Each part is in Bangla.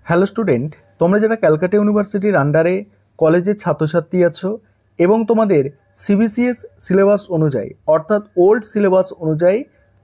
হ্যালো স্টুডেন্ট, তোমরা যারা ক্যালকাটা ইউনিভার্সিটির আন্ডারে কলেজের ছাত্রছাত্রী আছো এবং তোমাদের সিবিসিএস সিলেবাস অনুযায়ী অর্থাৎ ওল্ড সিলেবাস অনুযায়ী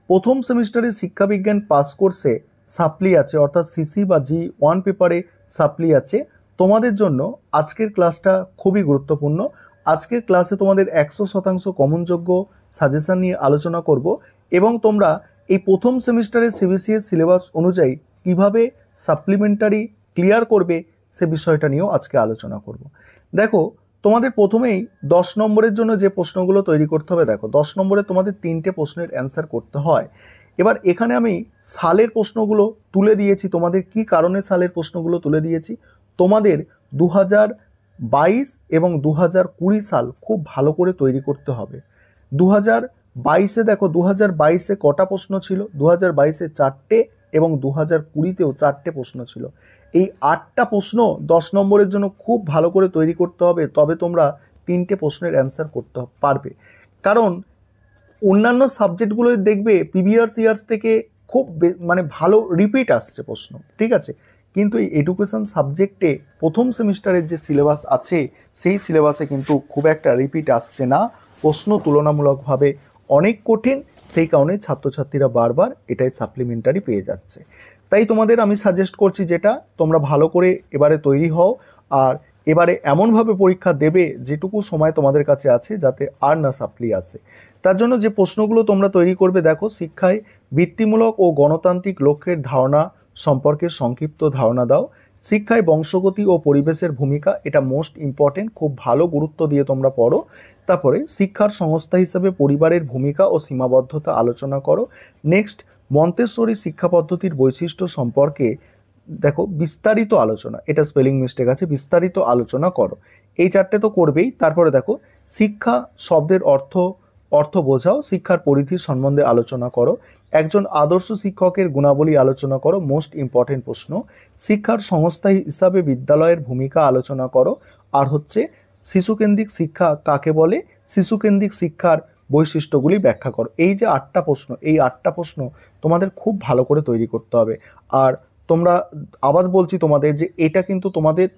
প্রথম সেমিস্টারে শিক্ষাবিজ্ঞান পাস কোর্সে সাপ্লি আছে, অর্থাৎ সিসি বা G1 পেপারে সাপ্লি আছে, তোমাদের জন্য আজকের ক্লাসটা খুবই গুরুত্বপূর্ণ। আজকের ক্লাসে তোমাদের 100% কমনযোগ্য সাজেশন নিয়ে আলোচনা করব এবং তোমরা এই প্রথম সেমিস্টারের সিবিসিএস সিলেবাস অনুযায়ী কিভাবে সাপ্লিমেন্টারি ক্লিয়ার করবে সে বিষয়টা নিয়েও আজকে আলোচনা করব। দেখো, তোমাদের প্রথমেই 10 নম্বরের জন্য যে প্রশ্নগুলো তৈরি করতে হবে, দেখো 10 নম্বরে তোমাদের 3টে প্রশ্নের অ্যান্সার করতে হয়। এবার এখানে আমি সালের প্রশ্নগুলো তুলে দিয়েছি, তোমাদের কি কারণে সালের প্রশ্নগুলো তুলে দিয়েছি। তোমাদের 2022 এবং 2020 সাল খুব ভালো করে তৈরি করতে হবে। 2022-এ দেখো 2022-এ কটা প্রশ্ন ছিল, 2022-এ 4টে এবং 2020-তেও 4টে প্রশ্ন ছিল। এই 8টা প্রশ্ন 10 নম্বরের জন্য খুব ভালো করে তৈরি করতে হবে, তবে তোমরা 3টে প্রশ্নের অ্যান্সার করতে পারবে। কারণ অন্যান্য সাবজেক্টগুলোই দেখবে প্রিভিয়াস ইয়ার্স থেকে খুব ভালো রিপিট আসছে প্রশ্ন, ঠিক আছে, কিন্তু এই এডুকেশন সাবজেক্টে প্রথম সেমিস্টারের যে সিলেবাস আছে সেই সিলেবাসে কিন্তু খুব একটা রিপিট আসছে না, প্রশ্ন তুলনামূলকভাবে অনেক কঠিন, সেই কারণে ছাত্রছাত্রীরা বারবার এটাই সাপ্লিমেন্টারি পেয়ে যাচ্ছে। তাই তোমাদের আমি সাজেস্ট করছি যেটা তোমরা ভালো করে এবারে তৈরি হও, আর এবারে এমনভাবে পরীক্ষা দেবে যেটুকু সময় তোমাদের কাছে আছে যাতে আর না সাপ্লি আসে। তার জন্য যে প্রশ্নগুলো তোমরা তৈরি করবে, দেখো, শিক্ষায় বৃত্তিমূলক ও গণতান্ত্রিক লক্ষ্যের ধারণা সম্পর্কে সংক্ষিপ্ত ধারণা দাও। শিক্ষায় বংশগতি ও পরিবেশের ভূমিকা, এটা মোস্ট ইম্পর্টেন্ট, খুব ভালো গুরুত্ব দিয়ে তোমরা পড়ো। তারপরে শিক্ষার সংস্থা হিসাবে পরিবারের ভূমিকা ও সীমাবদ্ধতা আলোচনা করো। নেক্সট, মন্তেশ্বরী শিক্ষা পদ্ধতির বৈশিষ্ট্য সম্পর্কে দেখো বিস্তারিত আলোচনা, এটা স্পেলিং মিস্টেক আছে, বিস্তারিত আলোচনা করো। এই 4টে তো করবেই। তারপরে দেখো শিক্ষা শব্দের অর্থ বোঝাও, শিক্ষার পরিধি সম্বন্ধে আলোচনা করো। একজন আদর্শ শিক্ষকের গুণাবলী আলোচনা করো, মোস্ট ইম্পর্টেন্ট প্রশ্ন। শিক্ষার সংস্থা হিসাবে বিদ্যালয়ের ভূমিকা আলোচনা করো। আর হচ্ছে শিশুকেন্দ্রিক শিক্ষা কাকে বলে, শিশুকেন্দ্রিক শিক্ষার বৈশিষ্ট্যগুলি ব্যাখ্যা করো। এই যে 8টা প্রশ্ন, এই 8টা প্রশ্ন তোমাদের খুব ভালো করে তৈরি করতে হবে। আর তোমরা আবার বলছি তোমাদের যে এটা কিন্তু তোমাদের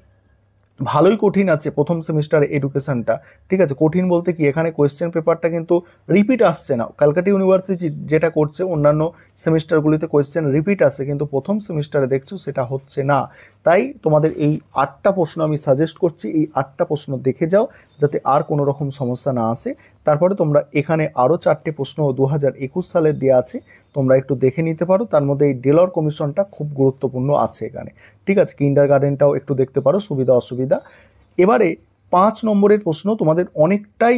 ভালোই কঠিন আছে প্রথম সেমিস্টারে এডুকেশনটা, ঠিক আছে। কঠিন বলতে কি, এখানে কোয়েশ্চেন পেপারটা কিন্তু রিপিট আসছে না। ক্যালকাটা ইউনিভার্সিটি যেটা করছে, অন্যান্য সেমিস্টারগুলিতে কোয়েশ্চেন রিপিট আসে, কিন্তু প্রথম সেমিস্টারে দেখছো সেটা হচ্ছে না। তাই তোমাদের এই 8টা প্রশ্ন আমি সাজেস্ট করছি, এই 8টা প্রশ্ন দেখে যাও যাতে আর কোনো রকম সমস্যা না আসে। তারপরে তোমরা এখানে আরও 4টে প্রশ্ন 2021 সালের দেওয়া আছে, তোমরা একটু দেখে নিতে পারো। তার মধ্যে এই ডেলর কমিশনটা খুব গুরুত্বপূর্ণ আছে এখানে, ঠিক আছে। কিন্ডারগার্টেনটাও একটু দেখতে পারো, সুবিধা অসুবিধা। এবারে 5 নম্বরের প্রশ্ন তোমাদের অনেকটাই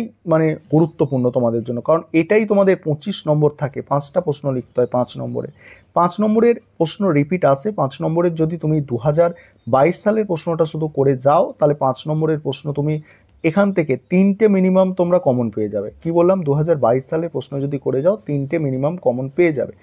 গুরুত্বপূর্ণ তোমাদের জন্য, কারণ এটাই তোমাদের 25 নম্বর থাকে, 5টা প্রশ্ন লিখতে হয় 5 নম্বরে। 5 নম্বরের প্রশ্ন রিপিট আসে। 5 নম্বরের যদি তুমি 2022 সালের প্রশ্নটা শুধু করে যাও, তাহলে 5 নম্বরের প্রশ্ন তুমি এখান থেকে 3টে মিনিমাম তোমরা কমন পেয়ে যাবে। কি বললাম, 2022 সালের প্রশ্ন যদি করে যাও 3টে মিনিমাম কমন পেয়ে যাবে।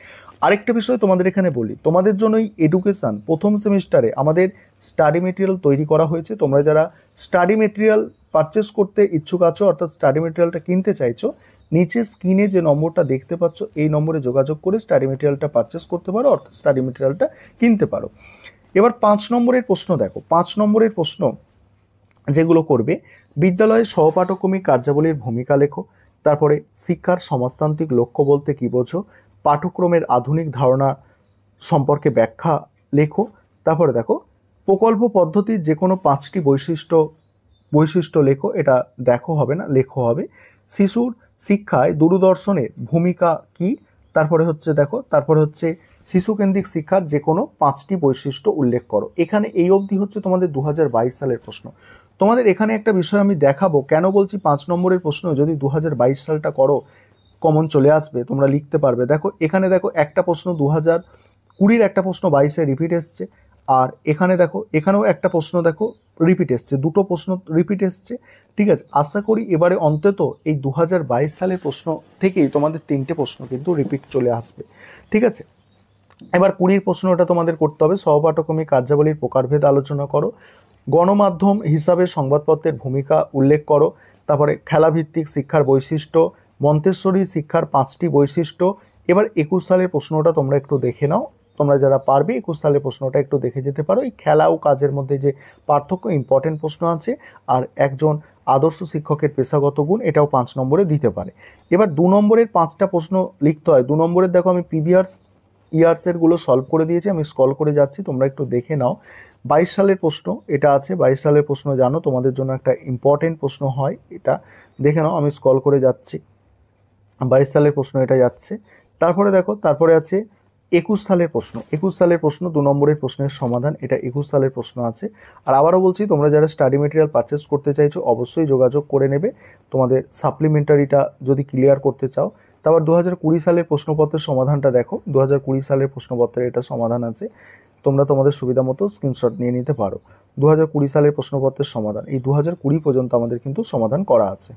আরেকটা বিষয় তোমাদের এখানে বলি, তোমাদের জন্য এই এডুকেশন প্রথম সেমিস্টারে আমাদের স্টাডি মেটেরিয়াল তৈরি করা হয়েছে। তোমরা যারা স্টাডি মেটেরিয়াল পারচেস করতে ইচ্ছুক আছো, অর্থাৎ স্টাডি মেটেরিয়ালটা কিনতে চাইছো, নিচে স্ক্রিনে যে নম্বরটা দেখতে পাচ্ছ এই নম্বরে যোগাযোগ করে স্টাডি মেটেরিয়ালটা পারচেস করতে পারো, অর্থাৎ স্টাডি মেটেরিয়ালটা কিনতে পারো। এবার 5 নম্বরের প্রশ্ন দেখো, 5 নম্বরের প্রশ্ন যেগুলো করবে, বিদ্যালয়ের সহপাঠক্রমিক কার্যাবলীর ভূমিকা লেখো। তারপরে শিক্ষার সমাজতান্ত্রিক লক্ষ্য বলতে কী বোঝো, পাঠ্যক্রমের আধুনিক ধারণা সম্পর্কে ব্যাখ্যা লেখো। তারপরে দেখো প্রকল্প পদ্ধতির যে কোনো 5টি বৈশিষ্ট্য লেখো, এটা দেখো হবে না, লেখো হবে। শিশুর শিক্ষায় দূরদর্শনের ভূমিকা কি, তারপরে হচ্ছে শিশুকেন্দ্রিক শিক্ষার যে কোনো 5টি বৈশিষ্ট্য উল্লেখ করো। এখানে এই অবধি হচ্ছে তোমাদের 2022 সালের প্রশ্ন। তোমাদের এখানে একটা বিষয় আমি দেখাবো, কেন বলছি 5 নম্বরের প্রশ্ন যদি 2022 সালটা করো কমন চলে আসবে, তোমরা লিখতে পারবে। দেখো এখানে দেখো একটা প্রশ্ন 2020-র একটা প্রশ্ন 22-এ রিপিট এসছে, আর এখানে দেখো এখানেও একটা প্রশ্ন দেখো রিপিট এসছে, দুটো প্রশ্ন রিপিট এসছে, ঠিক আছে। আশা করি এবারে অন্তত এই 2022 সালের প্রশ্ন থেকেই তোমাদের 3টে প্রশ্ন কিন্তু রিপিট চলে আসবে, ঠিক আছে। এবার 20-র প্রশ্নটা তোমাদের করতে হবে, সহপাঠক্রমিক কার্যাবলীর প্রকারভেদ আলোচনা করো। গণমাধ্যম হিসাবে সংবাদপত্রের ভূমিকা উল্লেখ করো। তারপরে খেলাভিত্তিক শিক্ষার বৈশিষ্ট্য, মন্তেশ্বরী শিক্ষার 5টি বৈশিষ্ট্য। এবার 21 সালের প্রশ্নটা তোমরা একটু দেখে নাও, তোমরা যারা পারবে 21 সালের প্রশ্নটা একটু দেখে যেতে পারো। এই খেলা ও কাজের মধ্যে যে পার্থক্য, ইম্পর্টেন্ট প্রশ্ন আছে। আর একজন আদর্শ শিক্ষকের পেশাগত গুণ, এটাও 5 নম্বরে দিতে পারে। এবার 2 নম্বরের 5টা প্রশ্ন লিখতে হয়। 2 নম্বরের দেখো আমি প্রিভিয়াস ইয়ার্সের গুলো সলভ করে দিয়েছি, আমি স্ক্রল করে যাচ্ছি, তোমরা একটু দেখে নাও। 22 সালের প্রশ্ন এটা আছে। 22 সালের প্রশ্ন জানো তোমাদের জন্য একটা ইম্পর্টেন্ট প্রশ্ন হয়, এটা দেখে নাও। আমি স্ক্রল করে যাচ্ছি, 22 সালের প্রশ্ন এটা যাচ্ছে। তারপরে দেখো, তারপরে আছে 21 সালের প্রশ্ন। 21 সালের প্রশ্ন 2 নম্বরের প্রশ্নের সমাধান, এটা 21 সালের প্রশ্ন আছে। আর আবারও বলছি, তোমরা যারা স্টাডি মেটেরিয়াল পারচেস করতে চাইছো অবশ্যই যোগাযোগ করে নেবে তোমাদের সাপ্লিমেন্টারিটা যদি ক্লিয়ার করতে চাও। তারপর 2020 সালের প্রশ্নপত্রের সমাধানটা দেখো। 2020 সালের প্রশ্নপত্রের এটা সমাধান আছে, তোমরা তোমাদের সুবিধা মতো স্ক্রিনশট নিয়ে নিতে পারো। 2020 সালের প্রশ্নপত্রের সমাধান, এই 2020 পর্যন্ত আমাদের কিন্তু সমাধান করা আছে।